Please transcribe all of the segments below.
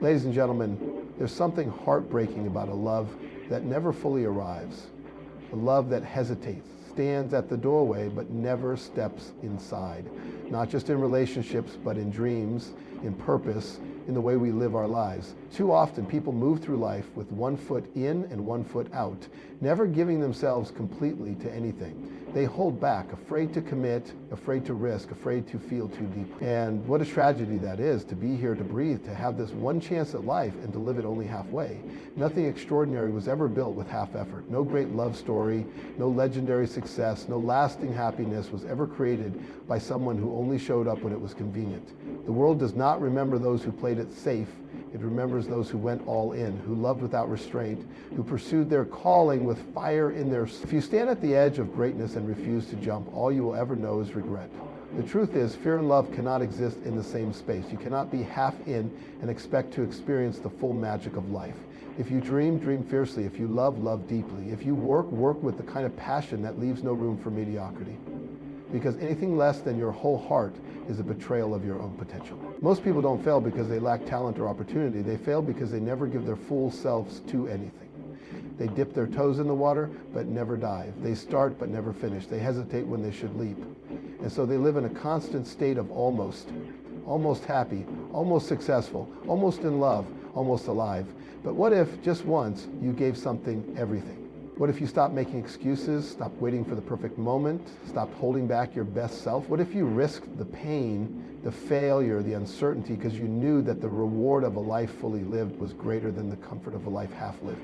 Ladies and gentlemen, there's something heartbreaking about a love that never fully arrives, a love that hesitates, stands at the doorway, but never steps inside, not just in relationships, but in dreams, in purpose, in the way we live our lives. Too often, people move through life with one foot in and one foot out, never giving themselves completely to anything. They hold back, afraid to commit, afraid to risk, afraid to feel too deep. And what a tragedy that is, to be here, to breathe, to have this one chance at life and to live it only halfway. Nothing extraordinary was ever built with half effort. No great love story, no legendary success, no lasting happiness was ever created by someone who only showed up when it was convenient. The world does not remember those who played it safe. It remembers those who went all in, who loved without restraint, who pursued their calling with fire in their soul. If you stand at the edge of greatness and refuse to jump, all you will ever know is regret. The truth is, fear and love cannot exist in the same space. You cannot be half in and expect to experience the full magic of life. If you dream, dream fiercely. If you love, love deeply. If you work, work with the kind of passion that leaves no room for mediocrity. Because anything less than your whole heart is a betrayal of your own potential. Most people don't fail because they lack talent or opportunity. They fail because they never give their full selves to anything. They dip their toes in the water, but never dive. They start, but never finish. They hesitate when they should leap. And so they live in a constant state of almost happy, almost successful, almost in love, almost alive. But what if, just once, you gave something everything? What if you stopped making excuses, stopped waiting for the perfect moment, stopped holding back your best self? What if you risked the pain, the failure, the uncertainty, because you knew that the reward of a life fully lived was greater than the comfort of a life half lived?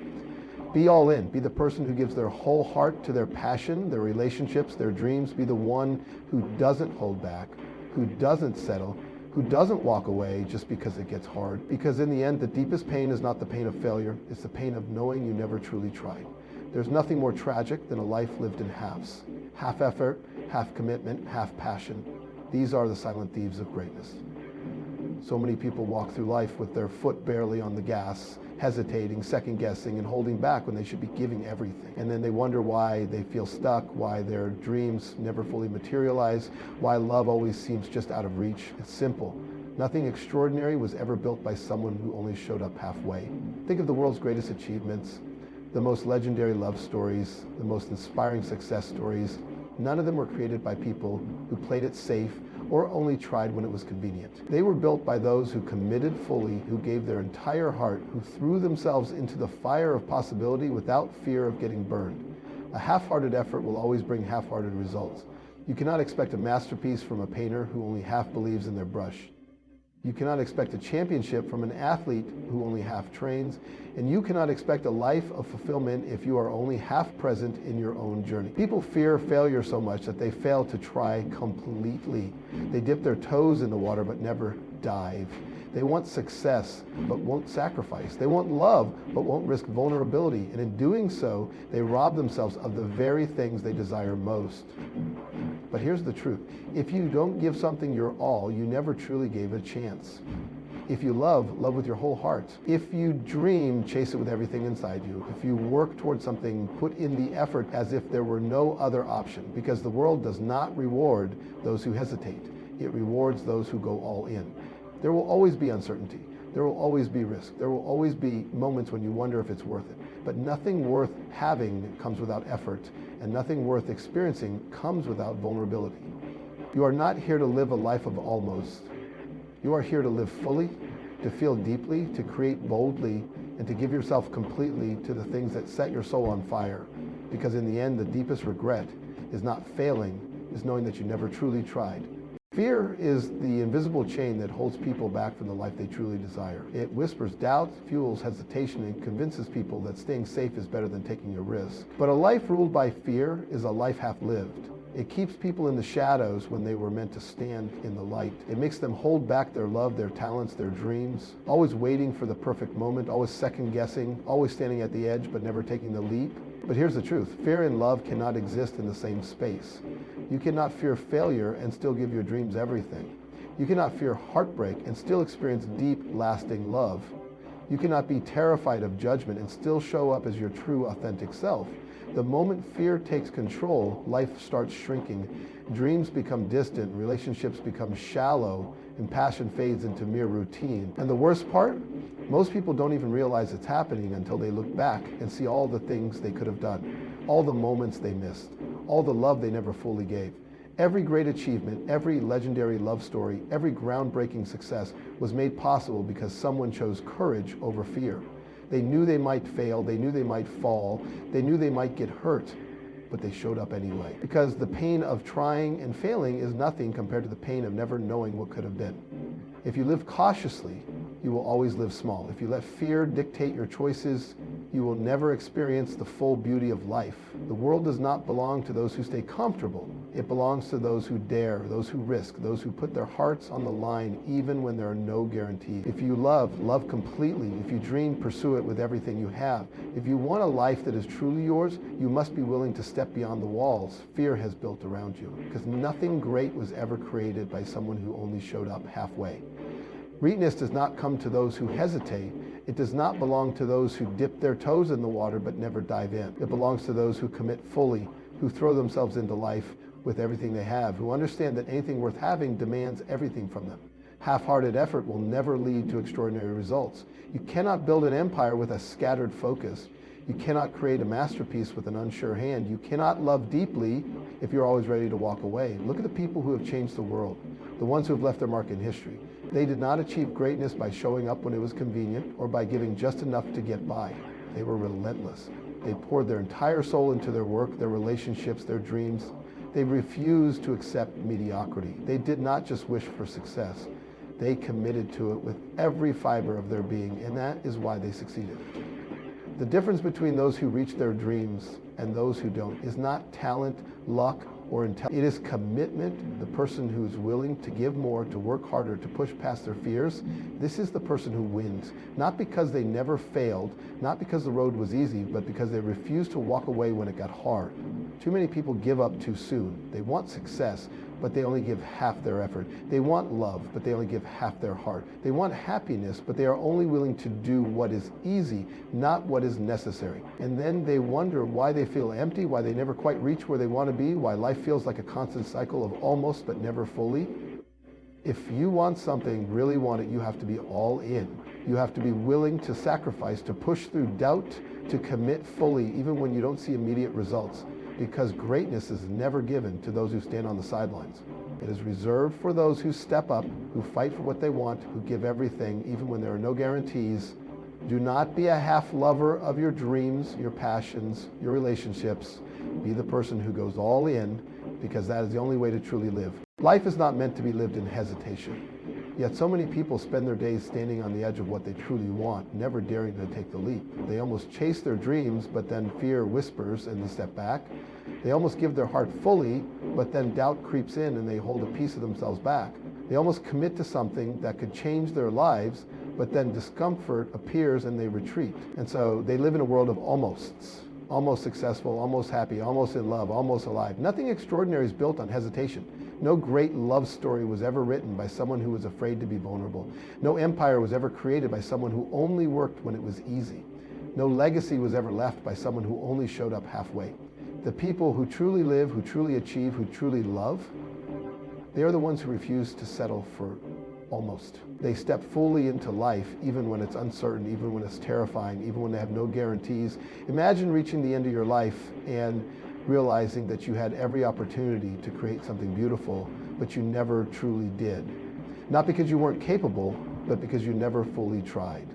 Be all in. Be the person who gives their whole heart to their passion, their relationships, their dreams. Be the one who doesn't hold back, who doesn't settle, who doesn't walk away just because it gets hard. Because in the end, the deepest pain is not the pain of failure. It's the pain of knowing you never truly tried. There's nothing more tragic than a life lived in halves. Half effort, half commitment, half passion. These are the silent thieves of greatness. So many people walk through life with their foot barely on the gas, hesitating, second guessing, and holding back when they should be giving everything. And then they wonder why they feel stuck, why their dreams never fully materialize, why love always seems just out of reach. It's simple. Nothing extraordinary was ever built by someone who only showed up halfway. Think of the world's greatest achievements, the most legendary love stories, the most inspiring success stories. None of them were created by people who played it safe or only tried when it was convenient. They were built by those who committed fully, who gave their entire heart, who threw themselves into the fire of possibility without fear of getting burned. A half-hearted effort will always bring half-hearted results. You cannot expect a masterpiece from a painter who only half believes in their brush. You cannot expect a championship from an athlete who only half trains, and you cannot expect a life of fulfillment if you are only half present in your own journey. People fear failure so much that they fail to try completely. They dip their toes in the water but never dive. They want success but won't sacrifice. They want love but won't risk vulnerability, and in doing so, they rob themselves of the very things they desire most. But here's the truth. If you don't give something your all, you never truly gave it a chance. If you love, love with your whole heart. If you dream, chase it with everything inside you. If you work towards something, put in the effort as if there were no other option, because the world does not reward those who hesitate. It rewards those who go all in. There will always be uncertainty. There will always be risk. There will always be moments when you wonder if it's worth it. But nothing worth having comes without effort, and nothing worth experiencing comes without vulnerability. You are not here to live a life of almost. You are here to live fully, to feel deeply, to create boldly, and to give yourself completely to the things that set your soul on fire. Because in the end, the deepest regret is not failing, is knowing that you never truly tried. Fear is the invisible chain that holds people back from the life they truly desire. It whispers doubt, fuels hesitation, and convinces people that staying safe is better than taking a risk. But a life ruled by fear is a life half lived. It keeps people in the shadows when they were meant to stand in the light. It makes them hold back their love, their talents, their dreams, always waiting for the perfect moment, always second guessing, always standing at the edge but never taking the leap. But here's the truth. Fear and love cannot exist in the same space. You cannot fear failure and still give your dreams everything. You cannot fear heartbreak and still experience deep, lasting love. You cannot be terrified of judgment and still show up as your true, authentic self. The moment fear takes control, life starts shrinking. Dreams become distant, relationships become shallow, and passion fades into mere routine. And the worst part? Most people don't even realize it's happening until they look back and see all the things they could have done, all the moments they missed, all the love they never fully gave. Every great achievement, every legendary love story, every groundbreaking success was made possible because someone chose courage over fear. They knew they might fail, they knew they might fall, they knew they might get hurt, but they showed up anyway. Because the pain of trying and failing is nothing compared to the pain of never knowing what could have been. If you live cautiously, you will always live small. If you let fear dictate your choices, you will never experience the full beauty of life. The world does not belong to those who stay comfortable. It belongs to those who dare, those who risk, those who put their hearts on the line even when there are no guarantees. If you love, love completely. If you dream, pursue it with everything you have. If you want a life that is truly yours, you must be willing to step beyond the walls fear has built around you, because nothing great was ever created by someone who only showed up halfway. Greatness does not come to those who hesitate. It does not belong to those who dip their toes in the water but never dive in. It belongs to those who commit fully, who throw themselves into life with everything they have, who understand that anything worth having demands everything from them. Half-hearted effort will never lead to extraordinary results. You cannot build an empire with a scattered focus. You cannot create a masterpiece with an unsure hand. You cannot love deeply if you're always ready to walk away. Look at the people who have changed the world, the ones who have left their mark in history. They did not achieve greatness by showing up when it was convenient or by giving just enough to get by. They were relentless. They poured their entire soul into their work, their relationships, their dreams. They refused to accept mediocrity. They did not just wish for success. They committed to it with every fiber of their being, and that is why they succeeded. The difference between those who reach their dreams and those who don't is not talent, luck, or intelligence. It is commitment, the person who is willing to give more, to work harder, to push past their fears. This is the person who wins, not because they never failed, not because the road was easy, but because they refused to walk away when it got hard. Too many people give up too soon. They want success, but they only give half their effort. They want love, but they only give half their heart. They want happiness, but they are only willing to do what is easy, not what is necessary. And then they wonder why they feel empty, why they never quite reach where they want to be, why life feels like a constant cycle of almost but never fully. If you want something, really want it, you have to be all in. You have to be willing to sacrifice, to push through doubt, to commit fully, even when you don't see immediate results. Because greatness is never given to those who stand on the sidelines. It is reserved for those who step up, who fight for what they want, who give everything, even when there are no guarantees. Do not be a half lover of your dreams, your passions, your relationships. Be the person who goes all in, because that is the only way to truly live. Life is not meant to be lived in hesitation. Yet so many people spend their days standing on the edge of what they truly want, never daring to take the leap. They almost chase their dreams, but then fear whispers and they step back. They almost give their heart fully, but then doubt creeps in and they hold a piece of themselves back. They almost commit to something that could change their lives, but then discomfort appears and they retreat. And so they live in a world of almosts. Almost successful, almost happy, almost in love, almost alive. Nothing extraordinary is built on hesitation. No great love story was ever written by someone who was afraid to be vulnerable. No empire was ever created by someone who only worked when it was easy. No legacy was ever left by someone who only showed up halfway. The people who truly live, who truly achieve, who truly love, they are the ones who refuse to settle for almost. They step fully into life even when it's uncertain, even when it's terrifying, even when they have no guarantees. Imagine reaching the end of your life and realizing that you had every opportunity to create something beautiful, but you never truly did. Not because you weren't capable, but because you never fully tried.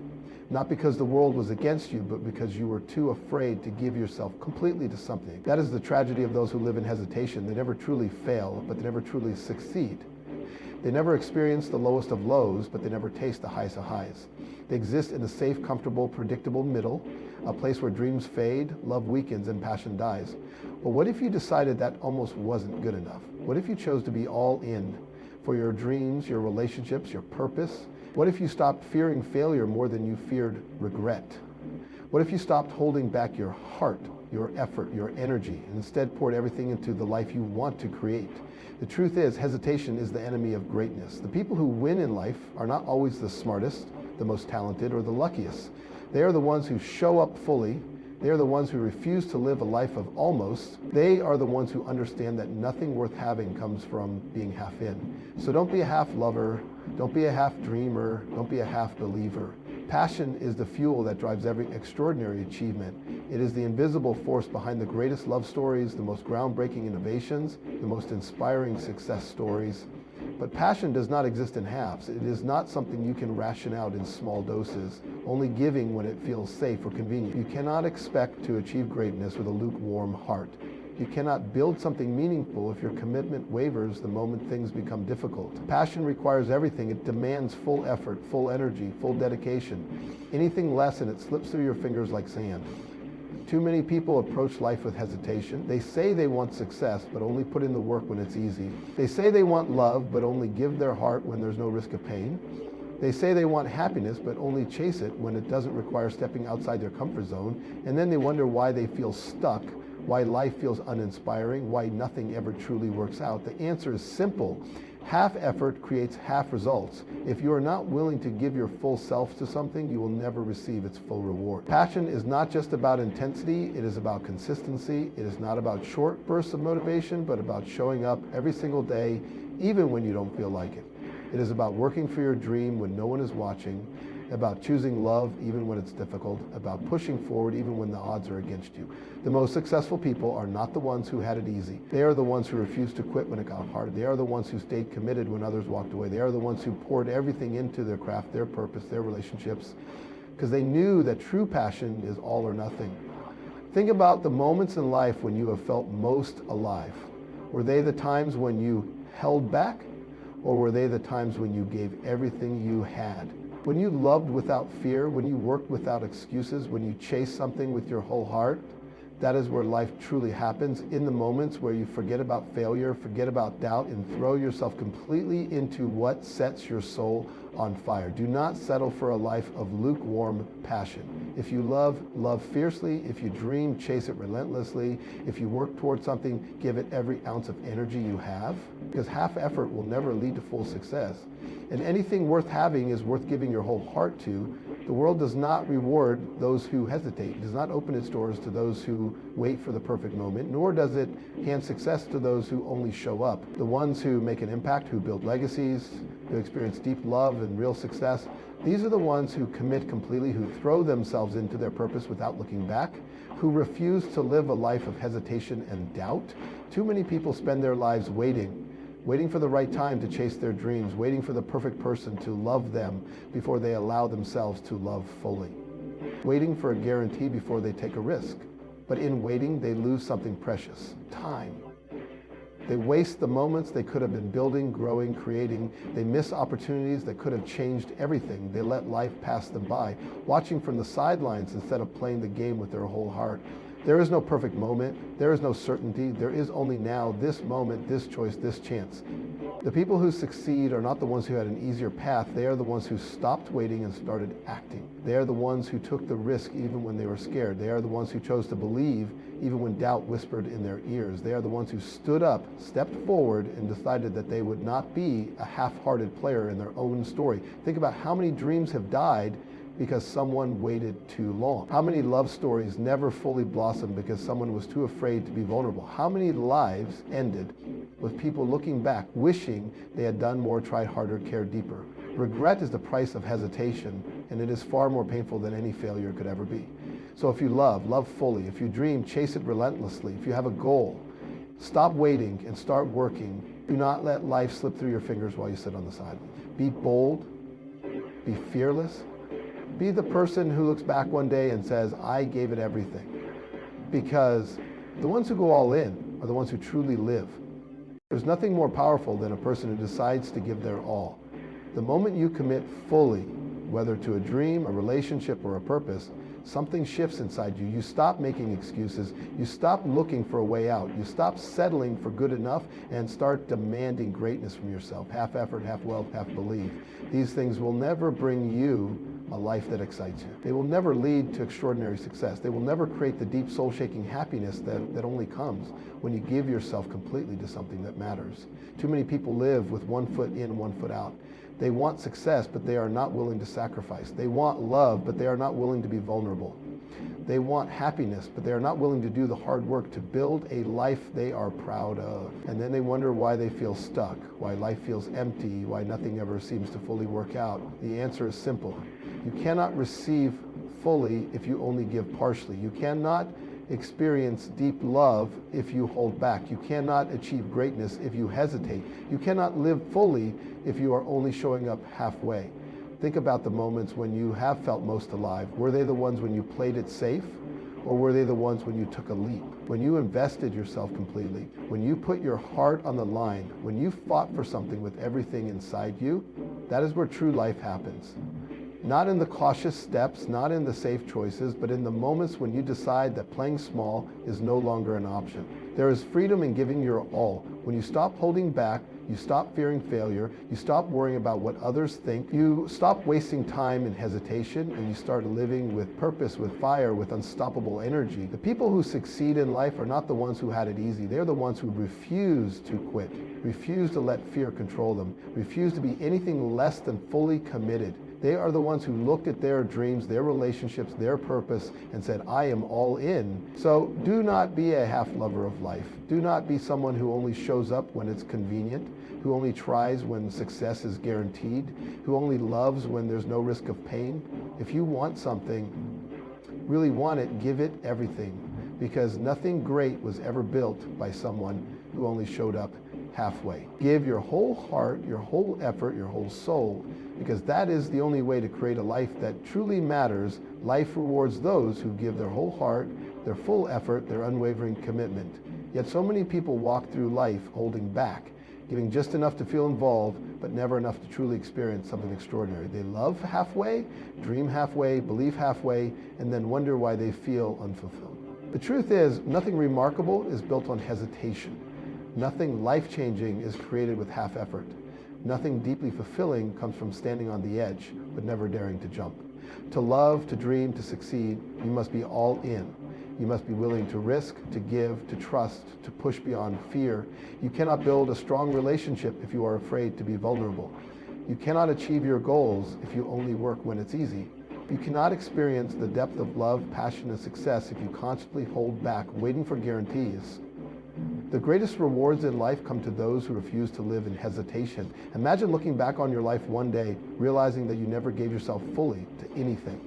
Not because the world was against you, but because you were too afraid to give yourself completely to something. That is the tragedy of those who live in hesitation. They never truly fail, but they never truly succeed. They never experience the lowest of lows, but they never taste the highest of highs. They exist in a safe, comfortable, predictable middle, a place where dreams fade, love weakens, and passion dies. But what if you decided that almost wasn't good enough? What if you chose to be all in for your dreams, your relationships, your purpose? What if you stopped fearing failure more than you feared regret? What if you stopped holding back your heart, your effort, your energy, and instead poured everything into the life you want to create? The truth is, hesitation is the enemy of greatness. The people who win in life are not always the smartest, the most talented, or the luckiest. They are the ones who show up fully. They are the ones who refuse to live a life of almost. They are the ones who understand that nothing worth having comes from being half in. So don't be a half lover. Don't be a half dreamer. Don't be a half believer. Passion is the fuel that drives every extraordinary achievement. It is the invisible force behind the greatest love stories, the most groundbreaking innovations, the most inspiring success stories. But passion does not exist in halves. It is not something you can ration out in small doses, only giving when it feels safe or convenient. You cannot expect to achieve greatness with a lukewarm heart. You cannot build something meaningful if your commitment wavers the moment things become difficult. Passion requires everything. It demands full effort, full energy, full dedication. Anything less and it slips through your fingers like sand. Too many people approach life with hesitation. They say they want success, but only put in the work when it's easy. They say they want love, but only give their heart when there's no risk of pain. They say they want happiness, but only chase it when it doesn't require stepping outside their comfort zone. And then they wonder why they feel stuck, why life feels uninspiring, why nothing ever truly works out. The answer is simple. Half effort creates half results. If you are not willing to give your full self to something, you will never receive its full reward. Passion is not just about intensity, it is about consistency. It is not about short bursts of motivation, but about showing up every single day, even when you don't feel like it. It is about working for your dream when no one is watching, about choosing love even when it's difficult, about pushing forward even when the odds are against you. The most successful people are not the ones who had it easy. They are the ones who refused to quit when it got hard. They are the ones who stayed committed when others walked away. They are the ones who poured everything into their craft, their purpose, their relationships, because they knew that true passion is all or nothing. Think about the moments in life when you have felt most alive. Were they the times when you held back, or were they the times when you gave everything you had? When you loved without fear, when you worked without excuses, when you chased something with your whole heart, that is where life truly happens, in the moments where you forget about failure, forget about doubt, and throw yourself completely into what sets your soul on fire. Do not settle for a life of lukewarm passion. If you love, love fiercely. If you dream, chase it relentlessly. If you work towards something, give it every ounce of energy you have, because half effort will never lead to full success. And anything worth having is worth giving your whole heart to. The world does not reward those who hesitate. It does not open its doors to those who wait for the perfect moment, nor does it hand success to those who only show up. The ones who make an impact, who build legacies, who experience deep love and real success, these are the ones who commit completely, who throw themselves into their purpose without looking back, who refuse to live a life of hesitation and doubt. Too many people spend their lives waiting for the right time to chase their dreams, waiting for the perfect person to love them before they allow themselves to love fully, waiting for a guarantee before they take a risk. But in waiting, they lose something precious: time. They waste the moments they could have been building, growing, creating. They miss opportunities that could have changed everything. They let life pass them by, watching from the sidelines instead of playing the game with their whole heart. There is no perfect moment. There is no certainty. There is only now, this moment, this choice, this chance. The people who succeed are not the ones who had an easier path. They are the ones who stopped waiting and started acting. They are the ones who took the risk even when they were scared. They are the ones who chose to believe even when doubt whispered in their ears. They are the ones who stood up, stepped forward, and decided that they would not be a half-hearted player in their own story. Think about how many dreams have died because someone waited too long. How many love stories never fully blossomed because someone was too afraid to be vulnerable? How many lives ended with people looking back, wishing they had done more, tried harder, cared deeper? Regret is the price of hesitation, and it is far more painful than any failure could ever be. So if you love, love fully. If you dream, chase it relentlessly. If you have a goal, stop waiting and start working. Do not let life slip through your fingers while you sit on the sideline. Be bold, be fearless. Be the person who looks back one day and says, I gave it everything. Because the ones who go all in are the ones who truly live. There's nothing more powerful than a person who decides to give their all. The moment you commit fully, whether to a dream, a relationship, or a purpose, something shifts inside you. You stop making excuses. You stop looking for a way out. You stop settling for good enough and start demanding greatness from yourself. Half effort, half wealth, half belief. These things will never bring you a life that excites you. They will never lead to extraordinary success. They will never create the deep soul-shaking happiness that only comes when you give yourself completely to something that matters. Too many people live with one foot in, one foot out. They want success, but they are not willing to sacrifice. They want love, but they are not willing to be vulnerable. They want happiness, but they are not willing to do the hard work to build a life they are proud of. And then they wonder why they feel stuck, why life feels empty, why nothing ever seems to fully work out. The answer is simple. You cannot receive fully if you only give partially. You cannot experience deep love if you hold back. You cannot achieve greatness if you hesitate. You cannot live fully if you are only showing up halfway. Think about the moments when you have felt most alive. Were they the ones when you played it safe, or were they the ones when you took a leap? When you invested yourself completely, when you put your heart on the line, when you fought for something with everything inside you, that is where true life happens. Not in the cautious steps, not in the safe choices, but in the moments when you decide that playing small is no longer an option. There is freedom in giving your all. When you stop holding back, you stop fearing failure, you stop worrying about what others think, you stop wasting time in hesitation, and you start living with purpose, with fire, with unstoppable energy. The people who succeed in life are not the ones who had it easy. They're the ones who refuse to quit, refuse to let fear control them, refuse to be anything less than fully committed. They are the ones who looked at their dreams, their relationships, their purpose, and said, I am all in. So do not be a half lover of life. Do not be someone who only shows up when it's convenient, who only tries when success is guaranteed, who only loves when there's no risk of pain. If you want something, really want it, give it everything, because nothing great was ever built by someone who only showed up halfway. Give your whole heart, your whole effort, your whole soul, because that is the only way to create a life that truly matters. Life rewards those who give their whole heart, their full effort, their unwavering commitment. Yet so many people walk through life holding back, giving just enough to feel involved, but never enough to truly experience something extraordinary. They love halfway, dream halfway, believe halfway, and then wonder why they feel unfulfilled. The truth is, nothing remarkable is built on hesitation. Nothing life-changing is created with half effort. Nothing deeply fulfilling comes from standing on the edge, but never daring to jump. To love, to dream, to succeed, you must be all in. You must be willing to risk, to give, to trust, to push beyond fear. You cannot build a strong relationship if you are afraid to be vulnerable. You cannot achieve your goals if you only work when it's easy. You cannot experience the depth of love, passion, and success if you constantly hold back, waiting for guarantees. The greatest rewards in life come to those who refuse to live in hesitation. Imagine looking back on your life one day, realizing that you never gave yourself fully to anything,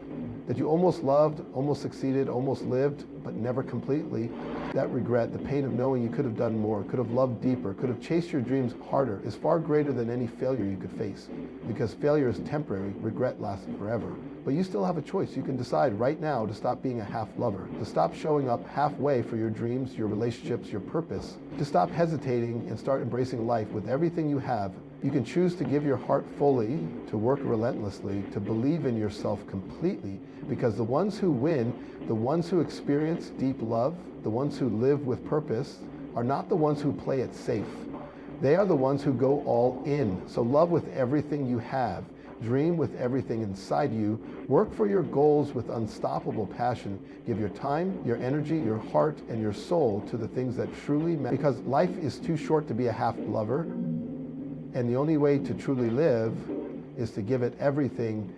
that you almost loved, almost succeeded, almost lived, but never completely. That regret, the pain of knowing you could have done more, could have loved deeper, could have chased your dreams harder, is far greater than any failure you could face. Because failure is temporary, regret lasts forever. But you still have a choice. You can decide right now to stop being a half lover, to stop showing up halfway for your dreams, your relationships, your purpose, to stop hesitating and start embracing life with everything you have. You can choose to give your heart fully, to work relentlessly, to believe in yourself completely, because the ones who win, the ones who experience deep love, the ones who live with purpose, are not the ones who play it safe. They are the ones who go all in. So love with everything you have. Dream with everything inside you. Work for your goals with unstoppable passion. Give your time, your energy, your heart, and your soul to the things that truly matter. Because life is too short to be a half lover. And the only way to truly live is to give it everything